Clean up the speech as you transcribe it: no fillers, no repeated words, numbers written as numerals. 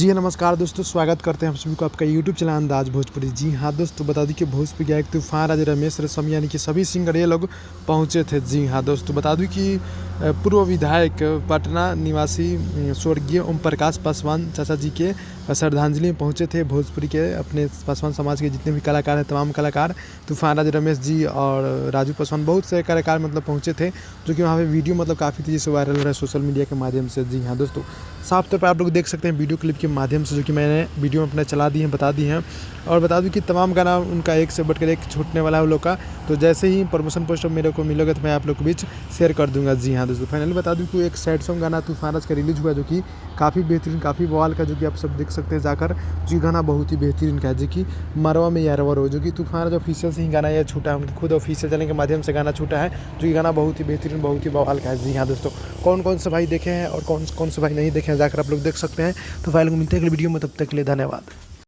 जी हाँ, नमस्कार दोस्तों, स्वागत करते हैं हम सभी को आपका यूट्यूब चैनल अंदाज भोजपुरी। जी हाँ दोस्तों, बता दूं कि भोजपुरी गायक तूफान राज रमेश रेशम यानी कि सभी सिंगर ये लोग पहुँचे थे। जी हाँ दोस्तों, बता दूं कि पूर्व विधायक पटना निवासी स्वर्गीय ओम प्रकाश पासवान चाचा जी के श्रद्धांजलि में पहुँचे थे। भोजपुरी के अपने पासवान समाज के जितने भी कलाकार हैं, तमाम कलाकार तूफान राज रमेश जी और राजू पासवान, बहुत से कलाकार पहुँचे थे, जो कि वहाँ पे वीडियो काफ़ी तेज़ी से वायरल हो रहा है सोशल मीडिया के माध्यम से। जी हाँ दोस्तों, साफ तौर पर आप लोग देख सकते हैं वीडियो क्लिप के माध्यम से, जो कि मैंने वीडियो में अपने चला दी हैं, बता दी हैं। और बता दूं कि तमाम गाना उनका एक से बढ़कर एक छूटने वाला है उन लोग का। तो जैसे ही प्रमोशन पोस्टर मेरे को मिलेगा तो मैं आप लोग के बीच शेयर कर दूंगा। जी हाँ दोस्तों, फाइनली बता दूं कि एक सैड सॉन्ग गाना तूफान राज का रिलीज हुआ, जो कि काफ़ी बेहतरीन, काफ़ी बवाल का, जो कि आप सब देख सकते हैं जाकर। जो गाना बहुत ही बेहतरीन का है, जो कि मरवा में यारवर हो, जो कि तूफान राज ऑफिशियल से ही गाना यह छूटा है, उनके खुद ऑफिशियल चैनल के माध्यम से गाना छूटा है, जो कि गाना बहुत ही बेहतरीन, बहुत ही बवाल का है। जी हाँ दोस्तों, कौन कौन से भाई देखे हैं और कौन कौन से भाई नहीं देखे हैं जाकर आप लोग देख सकते हैं। तो फाइल को मिलते हैं अगली वीडियो में, तब तक के लिए धन्यवाद।